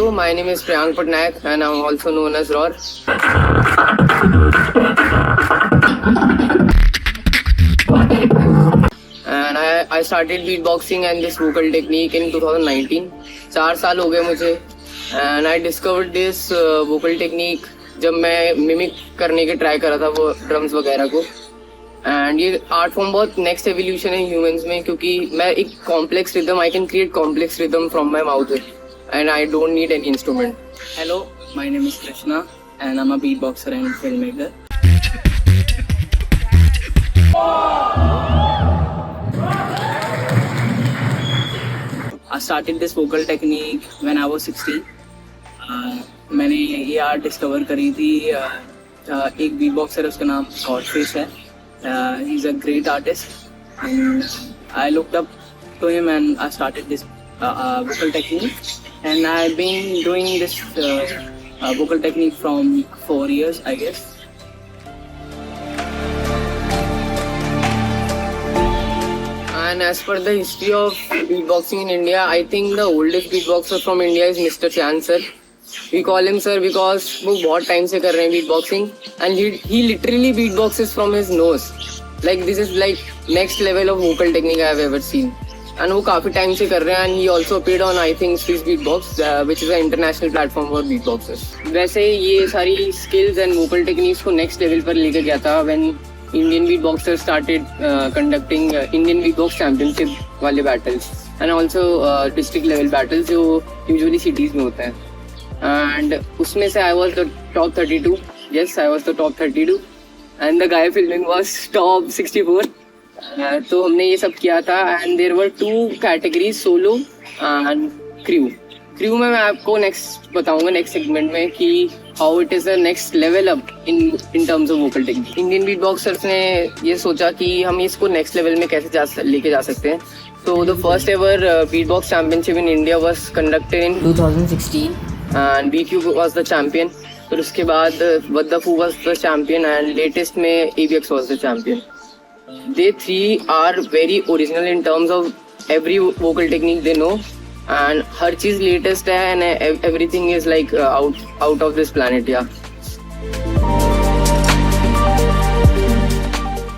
Hello, my name is Prayank and I'm also known as RAWR. And I started beatboxing and this vocal technique in 2019. 4 साल हो गए मुझे. And I discovered this vocal technique जब मैं mimic करने के try करा था वो ड्रम्स वगैरह को. एंड ये आर्ट फॉर्म बहुत नेक्स्ट एवोल्यूशन है ह्यूमंस में, क्योंकि मैं एक complex rhythm I can create complex rhythm from my mouth and I don't need any instrument. Hello, my name is Krishna and I'm a beatboxer and filmmaker. I started this vocal technique when I was 16. मैंने ये art discover करी थी एक beatboxer, उसका नाम गॉडफेस है. He is a great artist and I looked up to him and I started this vocal technique and I've been doing this vocal technique from 4 years, I guess. And as per the history of beatboxing in India, I think the oldest beatboxer from India is Mr. Chan sir. We call him sir because वो बहुत time से कर रहे हैं beatboxing and he literally beatboxes from his nose. Like this is like next level of vocal technique I have ever seen. And वो काफी time से कर रहे हैं and he also appeared on I think Swiss Beatbox, which is an international platform for beatboxers. वैसे ये सारी skills and vocal techniques को next level पर लेके गया था when Indian beatboxers started conducting Indian Beatbox Championship वाले battles and also district level battles जो usually cities में होते हैं. And उसमें से I was the top 32. Yes, I was the top 32 and the guy filming was top 64. तो हमने ये सब किया था and there were 2 categories, solo and crew में मैं आपको नेक्स्ट बताऊंगा नेक्स्ट सेगमेंट में कि how it is the next level up in terms of vocal technique. Indian beatboxers ने ये सोचा कि हम इसको नेक्स्ट लेवल में कैसे लेके जा सकते हैं. तो the first ever beatbox championship in India was conducted in 2016 and BQ was the champion. फिर उसके बाद वद्दाफू was the champion and latest में ABX was the champion. They 3 are very original in terms of every vocal technique they know and हर चीज latest है and everything is like out of this planet. Yeah.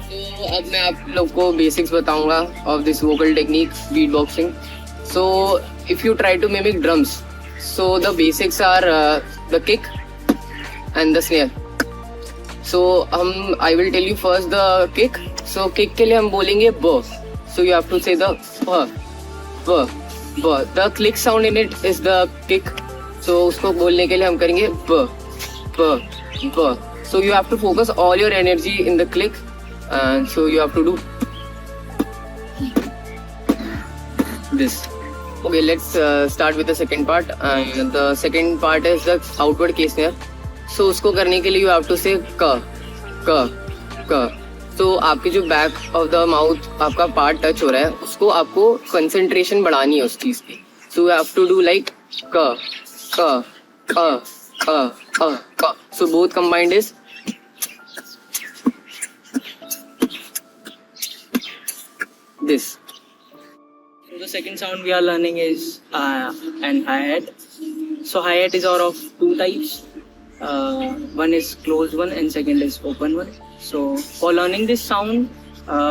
तो अब मैं आप लोग को basics बताऊंगा of this vocal technique beatboxing. So if you try to mimic drums, so the basics are the kick and the snare. So I will tell you first the kick. So kick के लिए हम बोलेंगे ब. So you have to say the ब. The click sound in it is the kick. So उसको बोलने के लिए हम करेंगे ब. So you have to focus all your energy in the click and so you have to do this. Okay, let's start with the second part. The second part is the outward case snare. So उसको करने के लिए you have to say क. तो आपके जो back of the mouth आपका part touch हो रहा है उसको आपको कंसंट्रेशन बढ़ानी है उस चीज की. So you have to do like क. So both combined is this. The second sound we are learning is an hi-hat. So hi-hat is out of 2 types. One is closed one and second is open one. So for learning this sound,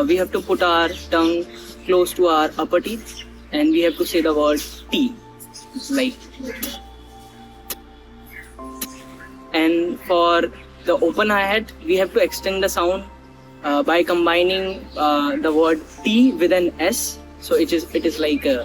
we have to put our tongue close to our upper teeth and we have to say the word T. Like. And for the open hi-hat, we have to extend the sound by combining the word T with an S. So it is like a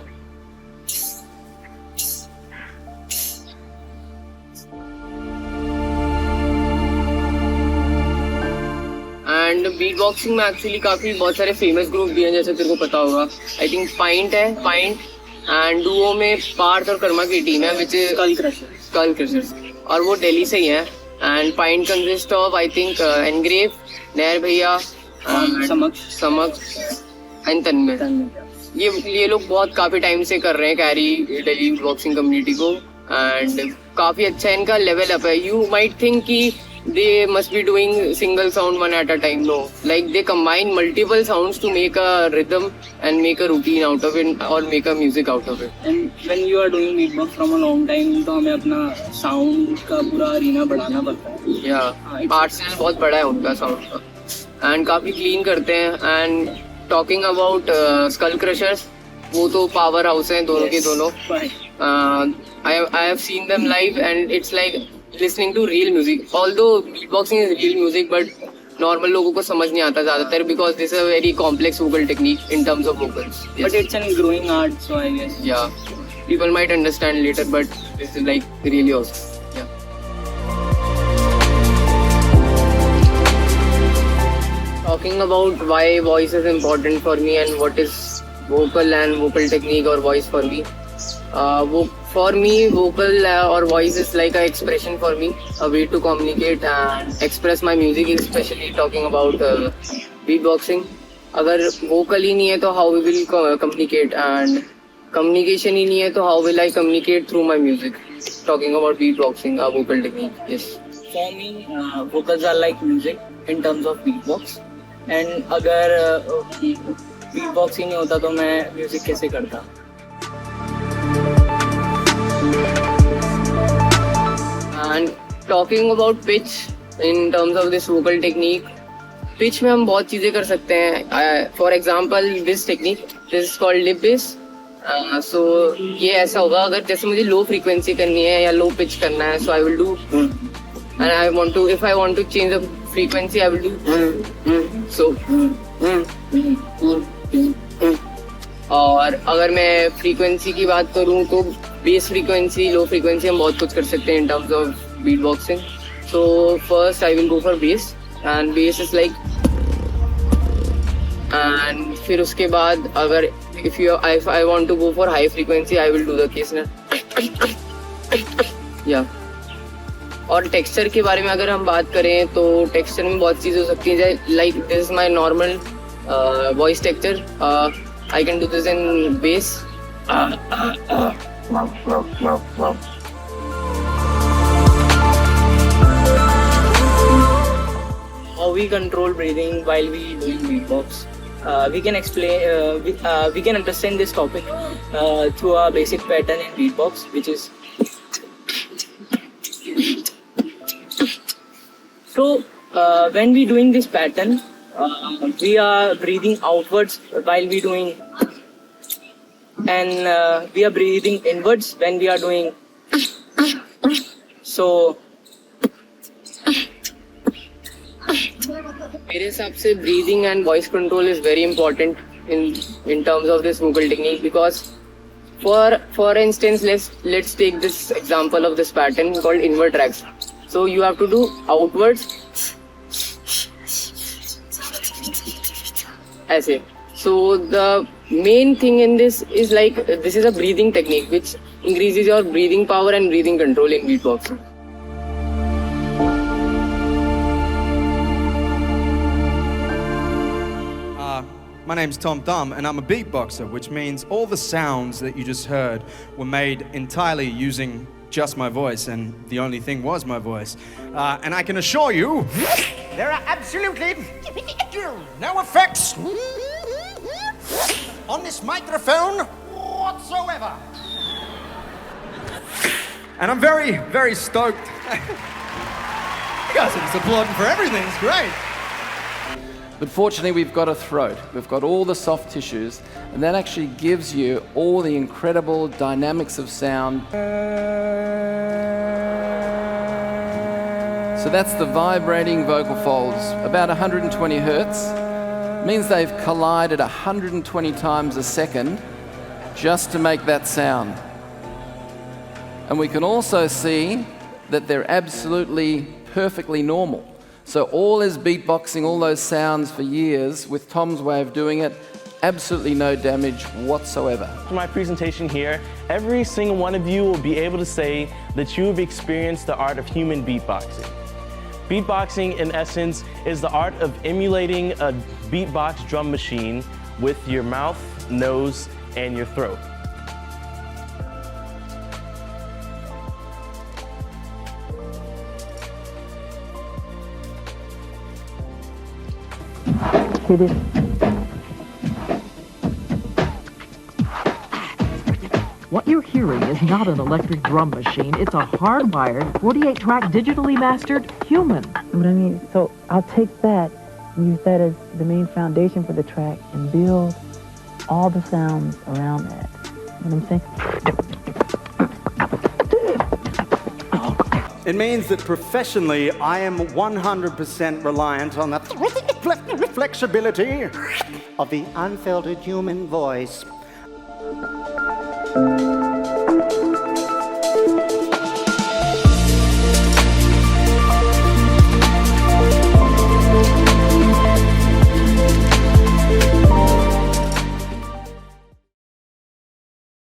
and beatboxing में actually काफी बहुत सारे famous group भी हैं जैसे तेरे को पता होगा. I think point and Duo में पार्थ और कर्मा की टीम है विच इज स्कल क्रशर्स और वो दिल्ली से ही है. And point consist of I think engrave, नहर भैया, समक एंड तन्मय. ये लोग बहुत काफी टाइम से कर रहे हैं कैरी दिल्ली बॉक्सिंग कम्युनिटी को एंड काफी अच्छा इनका लेवल अप है. यू माइट थिंक कि they must be doing single sound one at a time. No, like they combine multiple sounds to make a rhythm and make a routine out of it or make a music out of it. And when you are doing beatbox from a long time, तो हमें अपना sound का पूरा arena बढ़ाना पड़ता है. Yeah, arts बहुत बड़ा है उनका साउंड का एंड काफी क्लीन करते हैं. And talking about skull crushers, वो तो पावर हाउस हैं दोनों के दोनों. I have seen them live and it's like listening to real music. Although beatboxing is real music, but normal लोगों को समझ नहीं आता ज़्यादातर because this is a very complex vocal technique in terms of vocals. Yes. But it's a growing art, so I guess. Yeah, people might understand later, but this is like really awesome. Yeah. Talking about why voice is important for me and what is vocal and vocal technique or voice for me. For me, vocal or voice is like an expression for me, a way to communicate and express my music, especially talking about beatboxing. अगर vocal ही नहीं है तो how we will communicate, and communication ही नहीं है तो how will I communicate through my music. Talking about beatboxing, a vocal technique. Yes. For me, vocals are like music in terms of beatbox. And अगर beatbox ही नहीं होता तो मैं music कैसे करता? And talking about pitch in terms of this vocal technique, pitch में हम बहुत चीज़ें कर सकते हैं. For example, this technique, this is called lip bass. So ये ऐसा होगा अगर जैसे मुझे low frequency करनी है या low pitch करना है, so I will do and if I want to change the frequency, I will do so. और अगर मैं फ्रीक्वेंसी की बात करूँ तो बेस फ्रीक्वेंसी, लो फ्रीक्वेंसी हम बहुत कुछ कर सकते हैं in terms of beat boxing. So first I will go for bass and bass is like, and फिर उसके बाद अगर if I want to go for high frequency, I will do the case ना. या और टेक्सचर के बारे में अगर हम बात करें तो टेक्सचर में बहुत चीज़ हो सकती है. Like this is my normal voice texture. I can do this in bass. How we control breathing while we doing beatbox. We can explain. We can understand this topic through a basic pattern in beatbox, which is. So when we doing this pattern, we are breathing outwards while we doing, and we are breathing inwards when we are doing. So मेरे हिसाब से breathing and voice control is very important in terms of this vocal technique, because for instance, let's take this example of this pattern called invert tracks. So you have to do outwards ऐसे. So the main thing in this is like this is a breathing technique which increases your breathing power and breathing control in beatboxing. My name's Tom Thumb and I'm a beatboxer, which means all the sounds that you just heard were made entirely using just my voice, and the only thing was my voice. And I can assure you, there are absolutely no effects on this microphone whatsoever. And I'm very, very stoked. You guys are just applauding for everything, it's great. But fortunately, we've got a throat. We've got all the soft tissues, and that actually gives you all the incredible dynamics of sound. So that's the vibrating vocal folds, about 120 hertz. Means they've collided 120 times a second just to make that sound. And we can also see that they're absolutely perfectly normal. So all his beatboxing, all those sounds for years, with Tom's way of doing it, absolutely no damage whatsoever. For my presentation here, every single one of you will be able to say that you've experienced the art of human beatboxing. Beatboxing, in essence, is the art of emulating a beatbox drum machine with your mouth, nose, and your throat. hit it. What you're hearing is not an electric drum machine. It's a hardwired, 48-track, digitally mastered human. What I mean, so I'll take that and use that as the main foundation for the track and build all the sounds around that. You know what I'm saying? It means that professionally, I am 100% reliant on the flexibility of the unfiltered human voice.